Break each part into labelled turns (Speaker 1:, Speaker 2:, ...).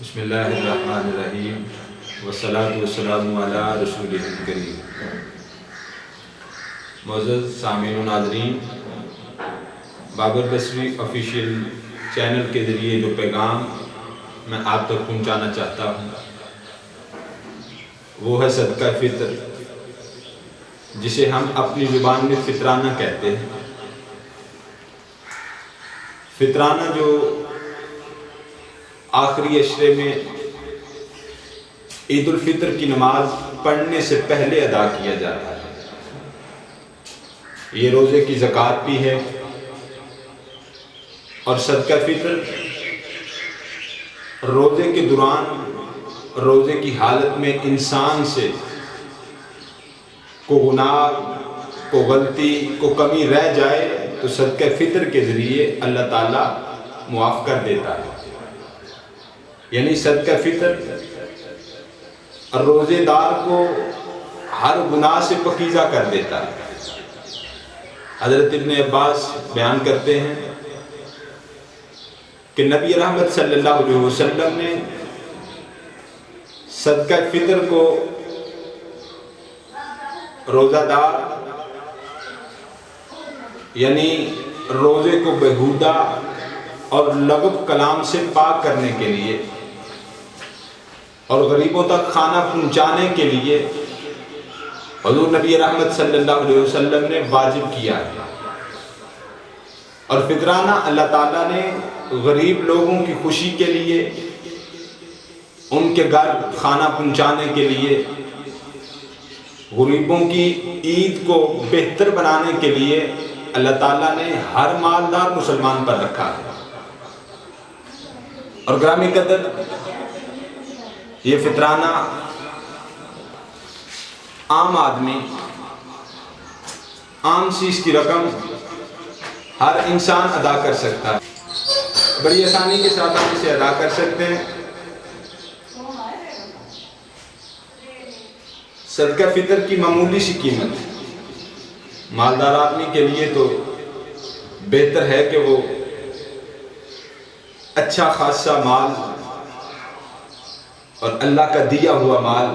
Speaker 1: بسم اللہ الرحمن الرحیم والصلاة والسلام علی رسول کریم۔ معزز سامعین و ناظرین، بابر بصری آفیشیل چینل کے ذریعے جو پیغام میں آپ تک پہنچانا چاہتا ہوں وہ ہے صدقہ فطر، جسے ہم اپنی زبان میں فطرانہ کہتے ہیں۔ فطرانہ جو آخری عشرے میں عید الفطر کی نماز پڑھنے سے پہلے ادا کیا جاتا ہے، یہ روزے کی زکوٰۃ بھی ہے، اور صدقہ فطر روزے کے دوران، روزے کی حالت میں انسان سے کو گناہ، کو غلطی، کو کمی رہ جائے تو صدقہ فطر کے ذریعے اللہ تعالیٰ معاف کر دیتا ہے۔ یعنی صدقہ فطر روزے دار کو ہر گناہ سے پاکیزہ کر دیتا ہے۔ حضرت ابن عباس بیان کرتے ہیں کہ نبی رحمت صلی اللہ علیہ وسلم نے صدقہ فطر کو روزہ دار یعنی روزے کو بیہودہ اور لغو کلام سے پاک کرنے کے لیے اور غریبوں تک کھانا پہنچانے کے لیے حضور نبی رحمت صلی اللہ علیہ وسلم نے واجب کیا ہے۔ اور فطرانہ اللہ تعالیٰ نے غریب لوگوں کی خوشی کے لیے، ان کے گھر کھانا پہنچانے کے لیے، غریبوں کی عید کو بہتر بنانے کے لیے اللہ تعالیٰ نے ہر مالدار مسلمان پر رکھا ہے۔ اور گرامی قدر، یہ فطرانہ عام آدمی، عام چیز کی رقم ہر انسان ادا کر سکتا ہے، بڑی آسانی کے ساتھ ہم اسے ادا کر سکتے ہیں۔ صدقہ فطر کی معمولی سی قیمت مالدار آدمی کے لیے تو بہتر ہے کہ وہ اچھا خاصا مال اور اللہ کا دیا ہوا مال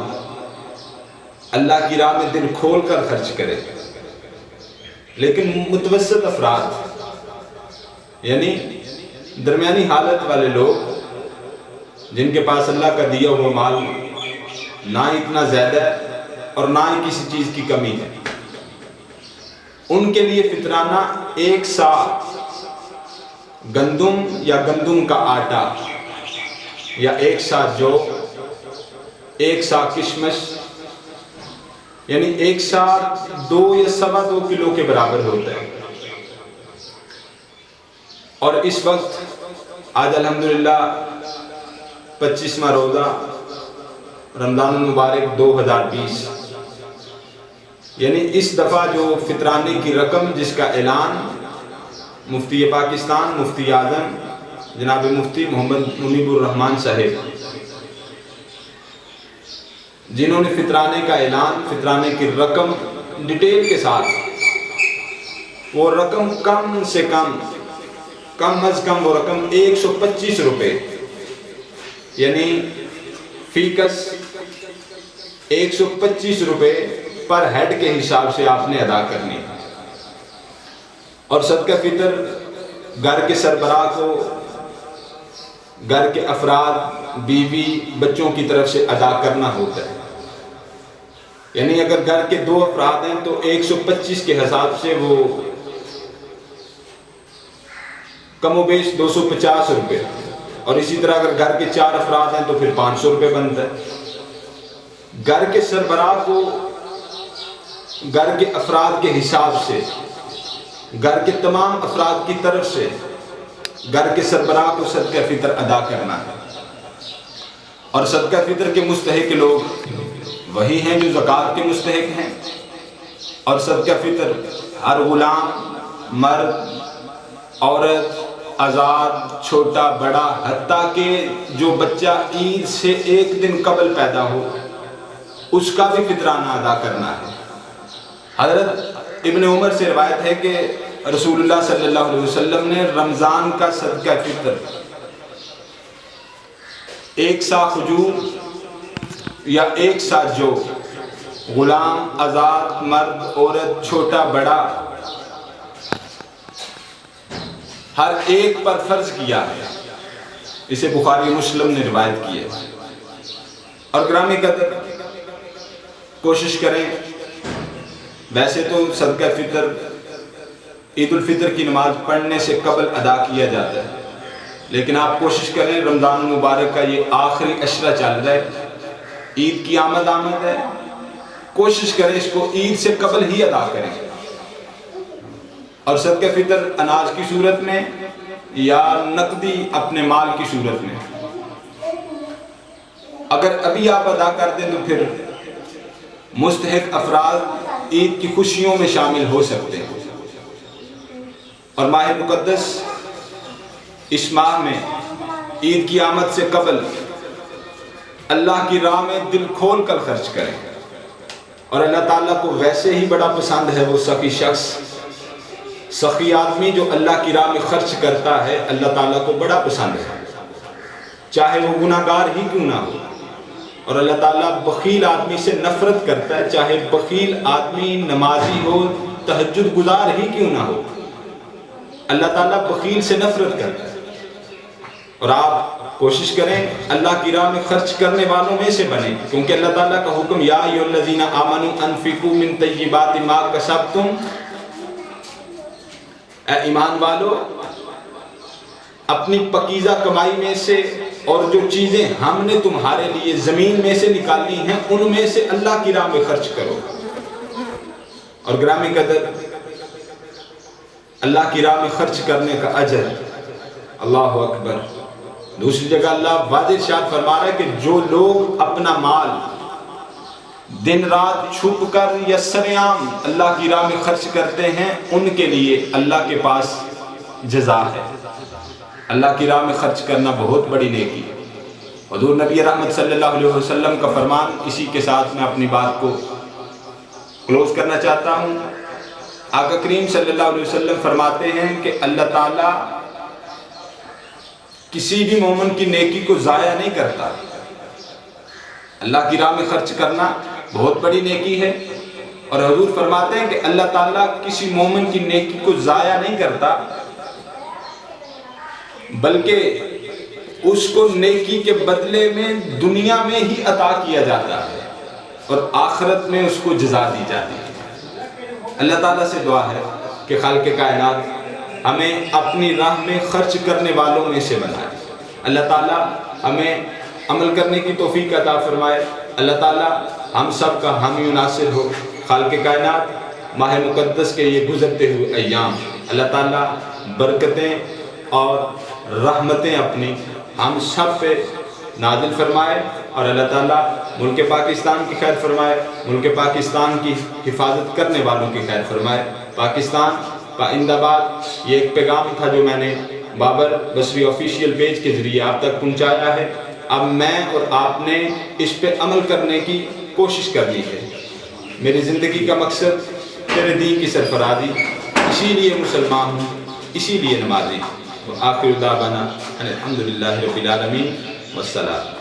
Speaker 1: اللہ کی راہ میں دل کھول کر خرچ کرے۔ لیکن متوسط افراد یعنی درمیانی حالت والے لوگ، جن کے پاس اللہ کا دیا ہوا مال نہ اتنا زیادہ ہے اور نہ ہی کسی چیز کی کمی ہے، ان کے لیے فطرانہ ایک سا گندم یا گندم کا آٹا یا ایک سا جو، ایک سا کشمش، یعنی ایک سا 2 یا 2.25 کلو کے برابر ہوتا ہے۔ اور اس وقت آج الحمدللہ 25واں روزہ رمضان المبارک 2020، یعنی اس دفعہ جو فطرانے کی رقم جس کا اعلان مفتی پاکستان، مفتی اعظم جناب مفتی محمد منیب الرحمان صاحب، جنہوں نے فطرانے کا اعلان، فطرانے کی رقم ڈیٹیل کے ساتھ، وہ رقم کم سے کم از کم وہ رقم 125 روپے، یعنی فی کس 125 روپے پر ہیڈ کے حساب سے آپ نے ادا کرنی ہے۔ اور صدقہ فطر گھر کے سربراہ کو، گھر کے افراد، بیوی، بچوں کی طرف سے ادا کرنا ہوتا ہے۔ یعنی اگر گھر کے 2 افراد ہیں تو 125 کے حساب سے وہ کم و بیش 250 روپے، اور اسی طرح اگر گھر کے 4 افراد ہیں تو پھر 500 روپے بنتا ہے۔ گھر کے سربراہ کو گھر کے افراد کے حساب سے، گھر کے تمام افراد کی طرف سے گھر کے سربراہ کو صدقہ فطر ادا کرنا ہے۔ اور صدقہ فطر کے مستحق لوگ وہی ہیں جو زکوٰۃ کے مستحق ہیں۔ اور صدقہ فطر ہر غلام، مرد، عورت، آزاد، چھوٹا بڑا، حتیٰ کہ جو بچہ عید سے 1 دن قبل پیدا ہو، اس کا بھی فطرانہ ادا کرنا ہے۔ حضرت ابن عمر سے روایت ہے کہ رسول اللہ صلی اللہ علیہ وسلم نے رمضان کا صدقہ فطر ایک سا کھجور یا ایک سا جو، غلام، آزاد، مرد، عورت، چھوٹا بڑا، ہر ایک پر فرض کیا ہے۔ اسے بخاری مسلم نے روایت کی ہے۔ اور گرامی قدر، کوشش کریں، ویسے تو صدقہ فطر عید الفطر کی نماز پڑھنے سے قبل ادا کیا جاتا ہے، لیکن آپ کوشش کریں، رمضان المبارک کا یہ آخری عشرہ چل رہا ہے، عید کی آمد ہے، کوشش کریں اس کو عید سے قبل ہی ادا کریں، اور صدقہ فطر اناج کی صورت میں یا نقدی اپنے مال کی صورت میں۔ اگر ابھی آپ ادا کر دیں تو پھر مستحق افراد عید کی خوشیوں میں شامل ہو سکتے ہیں۔ اور ماہ مقدس اس ماہ میں عید کی آمد سے قبل اللہ کی راہ میں دل کھول کر خرچ کریں، اور اللہ تعالیٰ کو ویسے ہی بڑا پسند ہے وہ سخی شخص، سخی آدمی جو اللہ کی راہ میں خرچ کرتا ہے، اللہ تعالیٰ کو بڑا پسند ہے، چاہے وہ گناہ گار ہی کیوں نہ ہو۔ اور اللہ تعالیٰ بخیل آدمی سے نفرت کرتا ہے، چاہے بخیل آدمی نمازی ہو، تہجد گزار ہی کیوں نہ ہو، اللہ تعالیٰ بخیل سے نفرت کرتا ہے۔ اور آپ کوشش کریں اللہ کی راہ میں خرچ کرنے والوں میں سے بنیں، کیونکہ اللہ تعالیٰ کا حکم یا ایھا الذین آمنوا انفقوا من طیبات ما کسبتم، اے ایمان والو اپنی پکیزہ کمائی میں سے اور جو چیزیں ہم نے تمہارے لیے زمین میں سے نکالی ہیں ان میں سے اللہ کی راہ میں خرچ کرو۔ اور گرامی قدر، اللہ کی راہ میں خرچ کرنے کا اجر، اللہ اکبر، دوسری جگہ اللہ واضح ارشاد فرما رہا ہے کہ جو لوگ اپنا مال دن رات چھپ کر یا سرعام اللہ کی راہ میں خرچ کرتے ہیں ان کے لیے اللہ کے پاس جزا ہے۔ اللہ کی راہ میں خرچ کرنا بہت بڑی نیکی ہے۔ حضور نبی رحمت صلی اللہ علیہ وسلم کا فرمان، اسی کے ساتھ میں اپنی بات کو کلوز کرنا چاہتا ہوں۔ آقا کریم صلی اللہ علیہ وسلم فرماتے ہیں کہ اللہ تعالیٰ کسی بھی مومن کی نیکی کو ضائع نہیں کرتا۔ اللہ کی راہ میں خرچ کرنا بہت بڑی نیکی ہے، اور حضور فرماتے ہیں کہ اللہ تعالیٰ کسی مومن کی نیکی کو ضائع نہیں کرتا، بلکہ اس کو نیکی کے بدلے میں دنیا میں ہی عطا کیا جاتا ہے اور آخرت میں اس کو جزا دی جاتی ہے۔ اللہ تعالیٰ سے دعا ہے کہ خالق کائنات ہمیں اپنی راہ میں خرچ کرنے والوں میں سے بنائے، اللہ تعالیٰ ہمیں عمل کرنے کی توفیق عطا فرمائے، اللہ تعالیٰ ہم سب کا حامی و ناصر ہو۔ خالق کائنات ماہ مقدس کے یہ گزرتے ہوئے ایام اللہ تعالیٰ برکتیں اور رحمتیں اپنی ہم سب پہ نازل فرمائے، اور اللہ تعالیٰ ملک پاکستان کی خیر فرمائے، ملک پاکستان کی حفاظت کرنے والوں کی خیر فرمائے۔ پاکستان پائندہ باد، یہ ایک پیغام تھا جو میں نے بابر بصری آفیشیل پیج کے ذریعے آپ تک پہنچایا ہے۔ اب میں اور آپ نے اس پہ عمل کرنے کی کوشش کرنی ہے۔ میری زندگی کا مقصد تیرے دین کی سرفرازی، اسی لیے مسلمان ہوں، اسی لیے نمازی۔ وآخر دعوانا ان الحمد للہ رب العالمین والسلام۔